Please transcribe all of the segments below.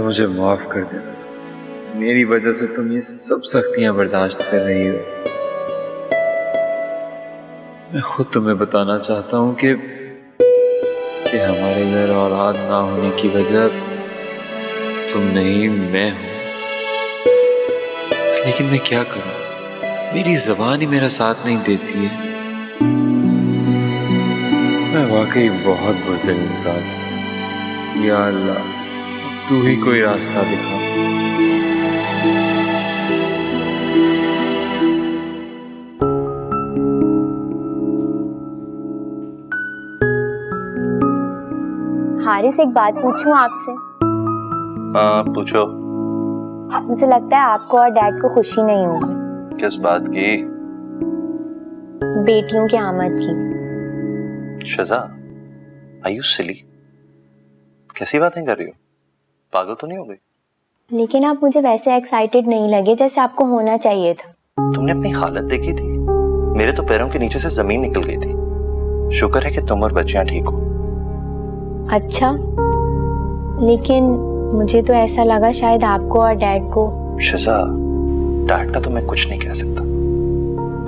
मुझे माफ कर देना। मेरी वजह से तुम ये सब सख्तियां बर्दाश्त कर रही हो। मैं खुद तुम्हें बताना चाहता हूँ कि हमारे घर औलाद ना होने की वजह तुम नहीं मैं हूं। लेकिन मैं क्या करूं, मेरी जबान ही मेरा साथ नहीं देती है। मैं वाकई बहुत बुज़दिल इंसान हूं। या अल्लाह, तू ही कोई रास्ता दिखा। हारिस, एक बात पूछूं आपसे? हाँ पूछो। मुझे लगता है आपको और डैड को खुशी नहीं होगी। किस बात की? बेटियों की आमद की। शज़ा, आर यू सिली? कैसी बातें कर रही हो? पागल तो नहीं हो गई? लेकिन आप मुझे वैसे एक्साइटेड नहीं लगे जैसे आपको होना चाहिए था। तुमने अपनी हालत देखी थी? मेरे तो पैरों के नीचे से जमीन निकल गई थी। शुक्र है कि तुम और बच्चियां ठीक हो। अच्छा, लेकिन मुझे तो ऐसा लगा शायद आपको और डैड को। शज़ा, डैड का तो मैं कुछ नहीं कह सकता,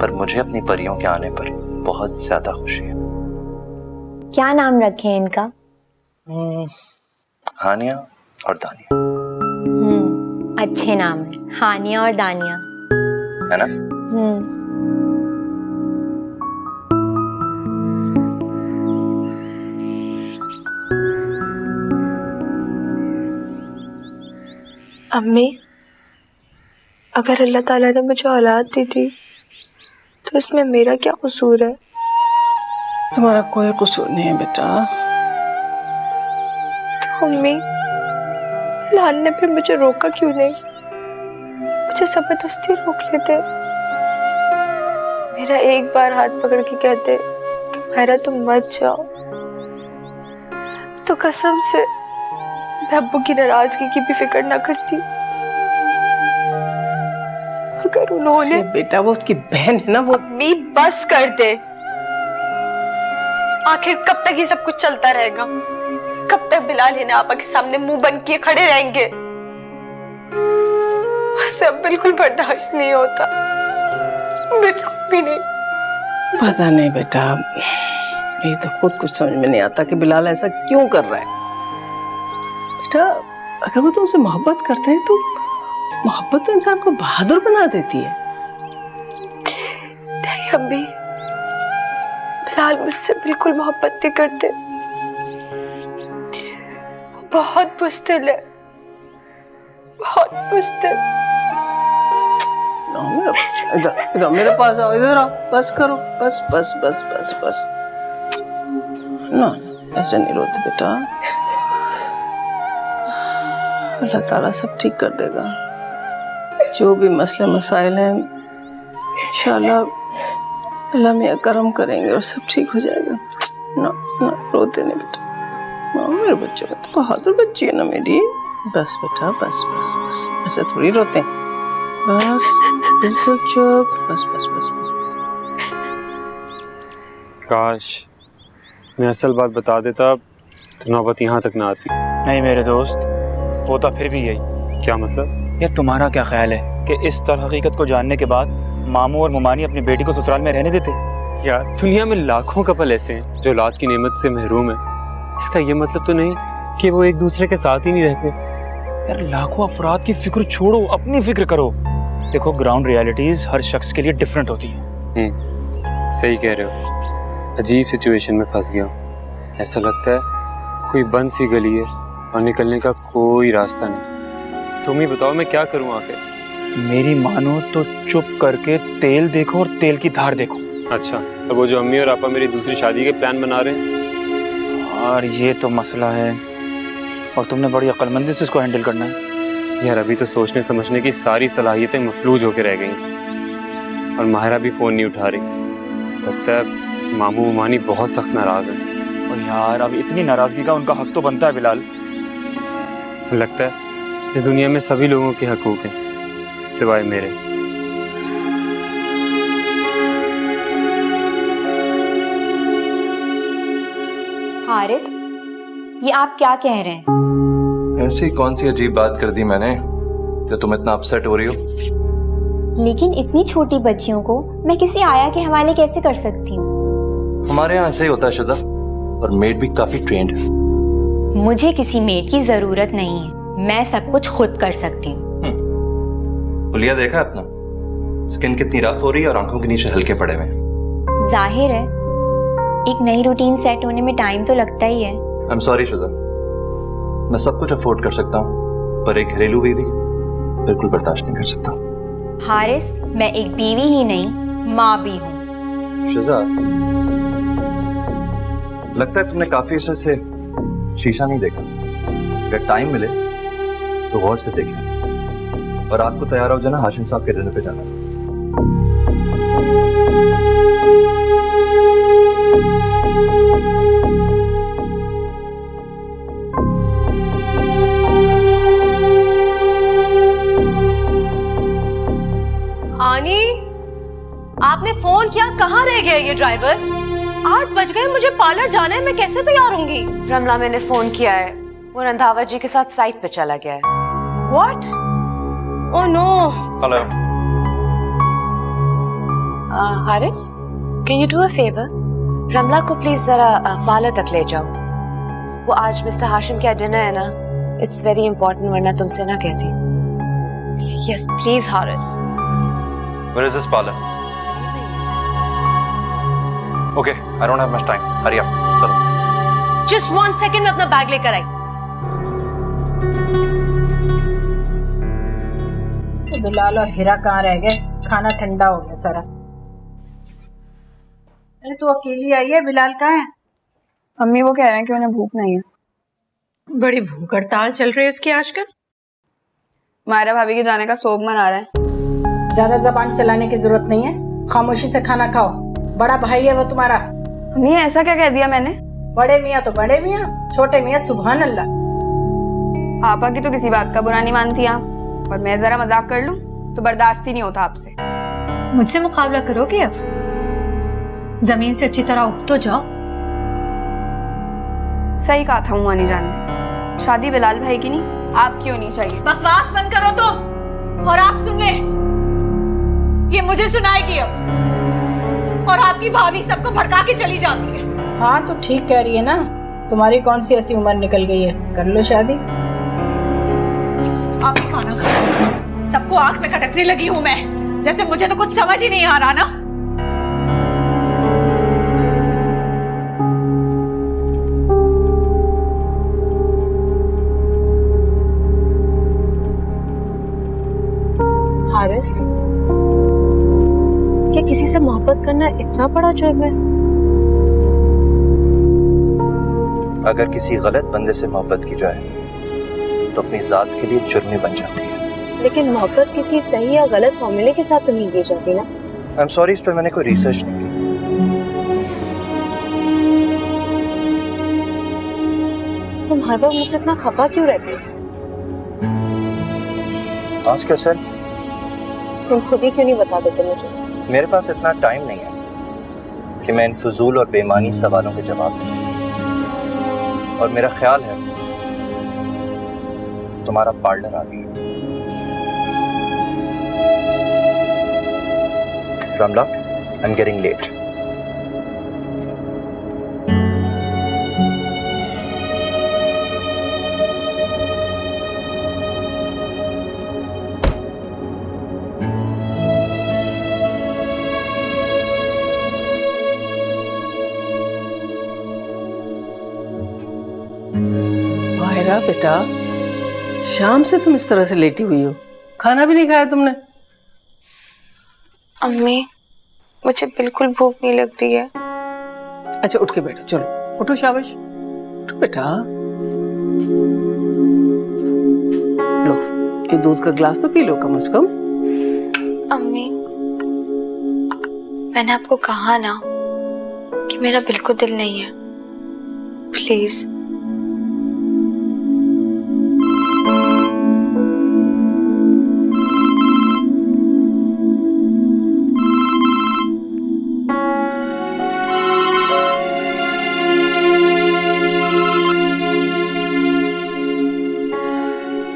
पर मुझे अपनी परियों के आने पर बहुत ज्यादा खुशी है। क्या नाम रखे हैं इनका? हानिया और दानिया। अच्छे नाम है, हानिया और दानिया, है ना? अम्मी, अगर अल्लाह ताला ने मुझे औलाद दी थी तो इसमें मेरा क्या कसूर है? तुम्हारा कोई कसूर नहीं है बेटा। तो अम्मी, लाल ने फिर मुझे रोका क्यों नहीं? मुझे जबरदस्ती रोक लेते। मेरा एक बार हाथ पकड़ के कहते कि मायरा तुम मत जाओ, तो कसम से मैं अब्बू की नाराजगी की भी फिक्र ना करती। अगर उन्होंने बेटा वो उसकी बहन है ना। वो अम्मी बस कर दे। आखिर कब तक ये सब कुछ चलता रहेगा? कब तक बिलाल है ना आपा के सामने मुंह बंद किए खड़े रहेंगे? उससे अब बिल्कुल बर्दाश्त नहीं होता, बिल्कुल भी नहीं। पता नहीं बेटा, मेरी तो खुद कुछ समझ में नहीं आता कि बिलाल ऐसा क्यों कर रहा है। बेटा, अगर वो तुमसे मोहब्बत करता है तो मोहब्बत तो इंसान को बहादुर बना देती है। नहीं अम्मी, बिलाल मुझसे बिल्कुल मोहब्बत नहीं करते। वो बहुत बुज़दिल है, बहुत बुज़दिल। इधर इधर मेरे पास आओ, इधर आओ, बस करो, बस बस बस बस बस। ना ऐसे नहीं रोते बेटा, अल्लाह ताला सब ठीक कर देगा। जो भी मसले मसाइल हैं इंशाल्लाह अल्लाह मियां करम करेंगे और सब ठीक हो जाएगा। ना ना रोते नहीं बेटा। ना मेरे बच्चे तो बहादुर बच्ची है ना मेरी। बस बेटा, बस बस बस, ऐसे थोड़ी रोते हैं। बस बिल्कुल चुप, बस बस बस बस। काश मैं असल बात बता देता तो नौबत यहाँ तक ना आती। नहीं मेरे दोस्त, होता फिर भी यही। क्या मतलब? यार तुम्हारा क्या ख्याल है कि इस तरह हकीकत को जानने के बाद मामू और मुमानी अपनी बेटी को ससुराल में रहने देते? यार दुनिया में लाखों कपल ऐसे हैं जो औलाद की नेमत से महरूम है। इसका ये मतलब तो नहीं कि वो एक दूसरे के साथ ही नहीं रहते। यार लाखों अफराद की फिक्र छोड़ो, अपनी फिक्र करो। देखो, ग्राउंड रियलिटीज हर शख्स के लिए डिफरेंट होती है। सही कह रहे हो। अजीब सिचुएशन में फंस गया हूँ। ऐसा लगता है कोई बंद सी गली है और निकलने का कोई रास्ता नहीं। तुम ही बताओ मैं क्या करूँ आखिर? मेरी मानो तो चुप करके तेल देखो और तेल की धार देखो। अच्छा, अब वो जो अम्मी और आपा मेरी दूसरी शादी के प्लान बना रहे हैं। और ये तो मसला है और तुमने बड़ी अक्लमंदी से इसको हैंडल करना है। यार अभी तो सोचने समझने की सारी सलाहियतें मफलूज होकर रह गई और माहिरा भी फ़ोन नहीं उठा रही। लगता है मामू मुमानी बहुत सख्त नाराज़ है। और यार अब इतनी नाराज़गी का उनका हक तो बनता है बिलाल। लगता है इस दुनिया में सभी लोगों के हकूक़ हैं सिवाय मेरे। हारिस, ये आप क्या कह रहे हैं? ऐसी कौन सी अजीब बात कर दी मैंने जो तुम इतना अपसेट हो रही हो? लेकिन इतनी छोटी बच्चियों को मैं किसी आया के हवाले कैसे कर सकती हूँ? हमारे यहाँ ऐसे ही होता है शिजा, और मेड भी काफी ट्रेंड है। मुझे किसी मेड की जरूरत नहीं है, मैं सब कुछ खुद कर सकती हूँ। हुलिया देखा अपना, स्किन कितनी रफ हो रही है और आंखों के नीचे हल्के पड़े हुए। जाहिर है एक नई रूटीन सेट होने में टाइम तो लगता ही है। आई एम सॉरी शिजा, मैं सब कुछ अफोर्ड कर सकता हूँ, पर एक घरेलू बीवी बिल्कुल बर्दाश्त नहीं कर सकता। हारिस, मैं एक बीवी ही नहीं, माँ भी हूँ। शिजा, लगता है तुमने काफी अर्से से शीशा नहीं देखा। अगर टाइम मिले तो गौर से देखें, और आपको तैयार हो जाना, हाशिम साहब के डिनर पे जाना। आनी, आपने फोन किया, कहाँ रह गया ये ड्राइवर? 8 बज गए, मुझे पार्लर जाना है, मैं कैसे तैयार होंगी? रमला, मैंने फोन किया है, वो रंधावा जी के साथ साइट पे चला गया है। What? Oh no! Hello. Haris, can you do a favour? Ramla को प्लीज जरा पार्लर तक ले जाओ। वो आज मिस्टर हाशिम का डिनर है ना, इट्स वेरी इंपॉर्टेंट, वरना तुमसे ना कहती। Yes, please, Haris. Where is this parlor? Okay, I don't have much time. Hurry up. चलो। Just 1 second, मैं अपना बैग लेकर आई। बिलाल और हीरा कहाँ रह गए? खाना ठंडा हो गया सारा। अरे तू अकेली आई है, बिलाल कहाँ है? अम्मी वो कह रहे हैं कि उन्हें भूख नहीं है। बड़ी भूख हड़ताल चल रही है उसकी आजकल। मायरा भाभी के जाने का सोग मना रहा है। ज्यादा जबान चलाने की जरूरत नहीं है, खामोशी से खाना खाओ। बड़ा भाई है वो तुम्हारा। अम्मी ऐसा क्या कह दिया मैंने? बड़े मियाँ तो बड़े मियाँ, छोटे मियाँ सुभान अल्लाह। पापा की तो किसी बात का बुरा नहीं मानती आप, और मैं जरा मजाक कर लूं तो बर्दाश्त ही नहीं होता आपसे। मुझसे मुकाबला करोगे? अब जमीन से अच्छी तरह उठ तो जाओ। सही कहा था मुआनी जान ने, शादी बिलाल भाई की नहीं आपकी होनी चाहिए। बकवास बंद करो तुम, और आप सुन ले, ये मुझे सुनाएगी अब, और आपकी भाभी सबको भड़का के चली जाती है। हाँ तो ठीक कह रही है ना, तुम्हारी कौन सी ऐसी उम्र निकल गई है, कर लो शादी। आप ही खाना खाओ, सबको आंख में खटकने लगी हूं मैं, जैसे मुझे तो कुछ समझ ही नहीं आ रहा ना। हारिस, क्या किसी से मोहब्बत करना इतना बड़ा जुर्म है? अगर किसी गलत बंदे से मोहब्बत की जाए तो अपनी जात के लिए जुर्मी बन जाती है। लेकिन मोहब्बत किसी सही या गलत फॉर्मूले के साथ तो नहीं की जाती ना। आई एम सॉरी, इस पर मैंने कोई रिसर्च नहीं की। तुम हर वक्त मुझसे इतना खफा क्यों रहते हो? Ask yourself. तुम खुद ही क्यों नहीं बता देते मुझे? मेरे पास इतना टाइम नहीं है कि मैं इन फजूल और बेमानी सवालों के जवाब दूं, और मेरा ख्याल है तुम्हारा पार्टनर आ गया। Ramla, I am getting late. Myra बेटा, शाम से तुम इस तरह से लेटी हुई हो, खाना भी नहीं खाया तुमने? अम्मी, मुझे बिल्कुल भूख नहीं लग रही है। अच्छा उठ के बैठो, चलो उठो, शाबाश उठो बेटा। लो ये दूध का ग्लास तो पी लो कम से कम। अम्मी, मैंने आपको कहा ना कि मेरा बिल्कुल दिल नहीं है, प्लीज।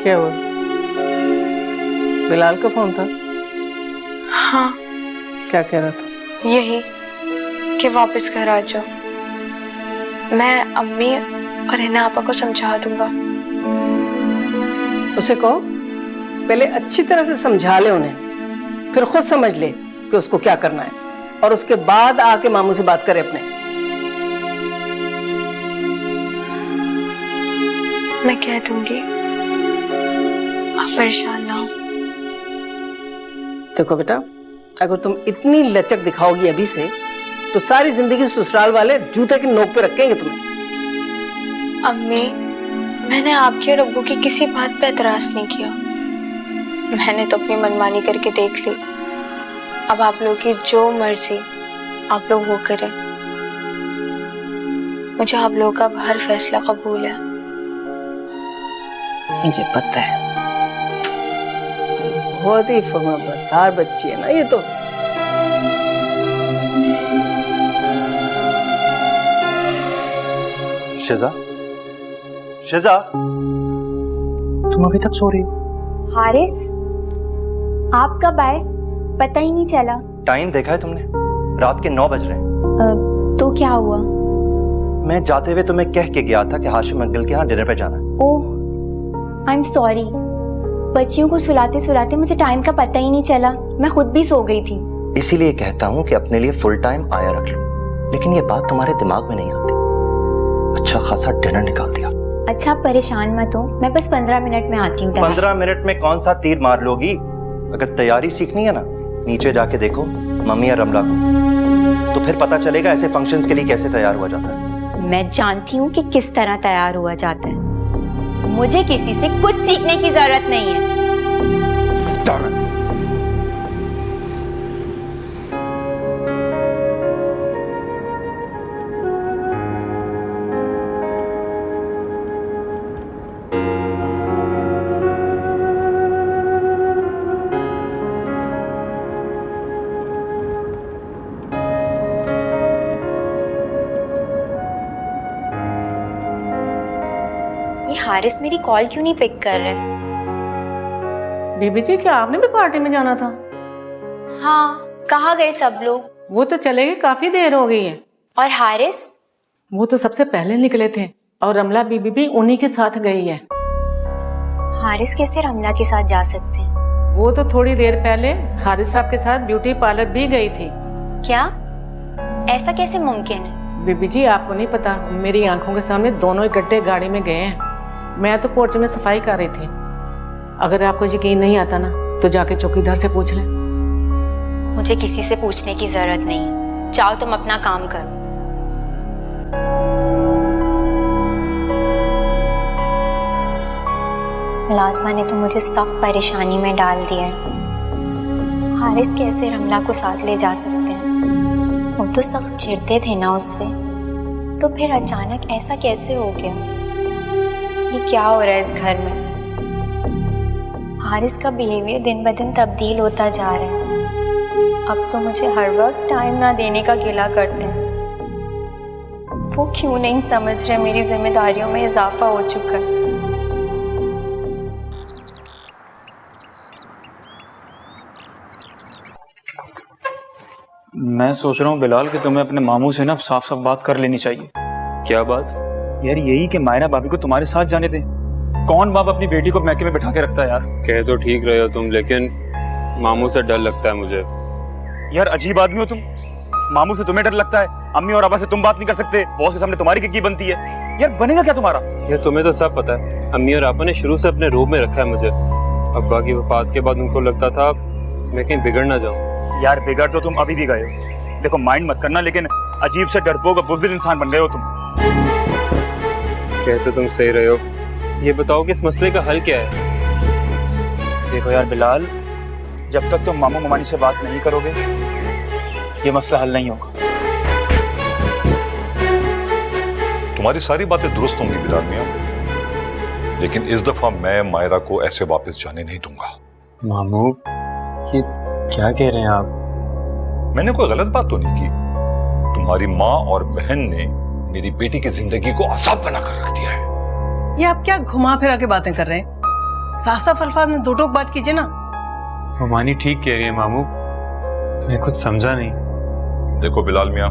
क्या हुआ? बिलाल का फोन था? हाँ, क्या कह रहा था? यही कि वापस घर आ जाओ। मैं अम्मी और हिना आपा को समझा दूंगा। उसे कहो पहले अच्छी तरह से समझा ले उन्हें, फिर खुद समझ ले कि उसको क्या करना है, और उसके बाद आके मामू से बात करे अपने। मैं कह दूंगी, आप परेशान ना हो। देखो बेटा, अगर तुम इतनी लचक दिखाओगी अभी से तो सारी जिंदगी ससुराल वाले जूते की नोक पे रखेंगे तुम्हें। अम्मी, मैंने आपके और अब्बू की किसी बात पे एतराज नहीं किया। मैंने तो अपनी मनमानी करके देख ली। अब आप लोगों की जो मर्जी आप लोग वो करें। मुझे आप लोगों का हर फैसला कबूल है। मुझे पता है, बहुत ही फर्माबरदार बच्ची है ना ये तो। शिजा, शिजा, तुम अभी तक सो रही हो? हारिस, आप कब आए? पता ही नहीं चला। टाइम देखा है तुमने? रात के 9 बज रहे हैं। तो क्या हुआ? मैं जाते हुए तुम्हें कह के गया था कि हाशिम अंकल के यहाँ डिनर पे जाना है। ओह, आई एम सॉरी। बच्चियों को सुलाते सुलाते मुझे टाइम का पता ही नहीं चला। मैं खुद भी सो गई थी। इसीलिए कहता हूँ कि अपने लिए फुल टाइम आया रख लो, लेकिन ये बात तुम्हारे दिमाग में नहीं आती। अच्छा खासा डिनर निकाल दिया। अच्छा, परेशान मत हो, मैं बस 15 मिनट में आती हूँ। 15 मिनट में कौन सा तीर मार लोगी? अगर तैयारी सीखनी है ना, नीचे जाके देखो मम्मी और रमला को, तो फिर पता चलेगा ऐसे फंक्शंस के लिए कैसे तैयार हुआ जाता है। मैं जानती हूँ कि किस तरह तैयार हुआ जाता है। मुझे किसी से कुछ सीखने की जरूरत नहीं है। हारिस मेरी कॉल क्यों नहीं पिक कर रहे? बीबी जी, क्या आपने भी पार्टी में जाना था? हाँ, कहाँ गए सब लोग? वो तो चले गए, काफी देर हो गई है। और हारिस? वो तो सबसे पहले निकले थे, और रमला बीबी भी उन्हीं के साथ गई है। हारिस कैसे रमला के साथ जा सकते हैं? वो तो थोड़ी देर पहले हारिस साहब के साथ ब्यूटी पार्लर भी गई थी। क्या? ऐसा कैसे मुमकिन है? बीबी जी, आपको नहीं पता, मेरी आंखों के सामने दोनों इकट्ठे गाड़ी में गए हैं। मैं तो पोर्च में सफाई कर रही थी। अगर आपको यकीन नहीं आता ना, तो जाके चौकीदार से पूछ लें। मुझे किसी से पूछने की जरूरत नहीं है। चाहो तुम अपना काम करो। लाजमा ने तो मुझे सख्त परेशानी में डाल दिया है। हारिस कैसे रमला को साथ ले जा सकते हैं? वो तो सख्त चिढ़ते थे ना उससे, तो फिर अचानक ऐसा कैसे हो गया? ये क्या हो रहा है इस घर में? हारिस का बिहेवियर दिन ब दिन तब्दील होता जा रहा है। अब तो मुझे हर वक्त टाइम ना देने का गिला करते हैं। वो क्यों नहीं समझ रहे मेरी जिम्मेदारियों में इजाफा हो चुका है। मैं सोच रहा हूँ बिलाल कि तुम्हें अपने मामू से ना साफ साफ बात कर लेनी चाहिए। क्या बात? यार यही कि मायरा भाभी को तुम्हारे साथ जाने दे। कौन बाप अपनी बेटी को मैके में बिठा के रखता है यार? कह तो ठीक रहे हो तुम, लेकिन मामू से डर लगता है मुझे। यार अजीब आदमी हो तुम। मामू से तुम्हें डर लगता है, अम्मी और अब्बा से तुम बात नहीं कर सकते, बॉस के सामने तुम्हारी की बनती है। यार बनेगा क्या तुम्हारा? यार तुम्हें तो सब पता है, अम्मी और आपा ने शुरू से अपने रूप में रखा है मुझे। अब्बा की वफात के बाद उनको लगता था मैं कहीं बिगड़ ना जाऊं। यार बिगड़ तो तुम अभी भी गए हो। देखो माइंड मत करना, लेकिन अजीब से डरपोक और बुज़दिल इंसान बन गए हो तुम। कहते तुम सही रहे हो। ये बताओ कि इस मसले का हल क्या है? देखो यार बिलाल, जब तक तुम मामू मामानी से बात नहीं करोगे ये मसला हल नहीं होगा। तुम्हारी सारी बातें दुरुस्त होंगी बिलाल मियां, लेकिन इस दफा मैं मायरा को ऐसे वापस जाने नहीं दूंगा। मामू, ये क्या कह रहे हैं आप? मैंने कोई गलत बात तो नहीं की। तुम्हारी माँ और बहन ने मेरी बेटी की जिंदगी को अजाब बनाकर रख दिया है। ये आप क्या घुमा फिरा के बातें कर रहे हैं? साफ साफ अल्फाज में दो टोक बात कीजिए ना। वो मानी ठीक कह रही है मामू, मैं कुछ समझा नहीं। देखो बिलाल मियां,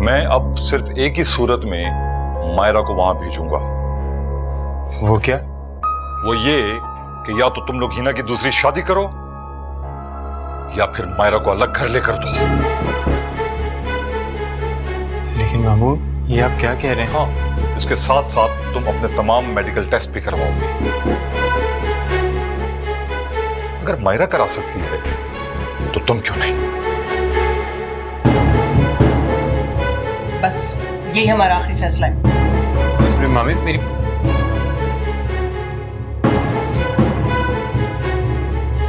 मैं अब सिर्फ एक ही सूरत में मायरा को वहां भेजूंगा। वो क्या? वो ये कि या तो तुम लोग हिना की दूसरी शादी करो या फिर मायरा को अलग घर लेकर दो। लेकिन मामू ये आप क्या कह रहे हैं? हाँ, इसके साथ साथ तुम अपने तमाम मेडिकल टेस्ट भी करवाओगे। अगर मायरा करा सकती है तो तुम क्यों नहीं? बस यही हमारा आखिरी फैसला है। मामी मेरी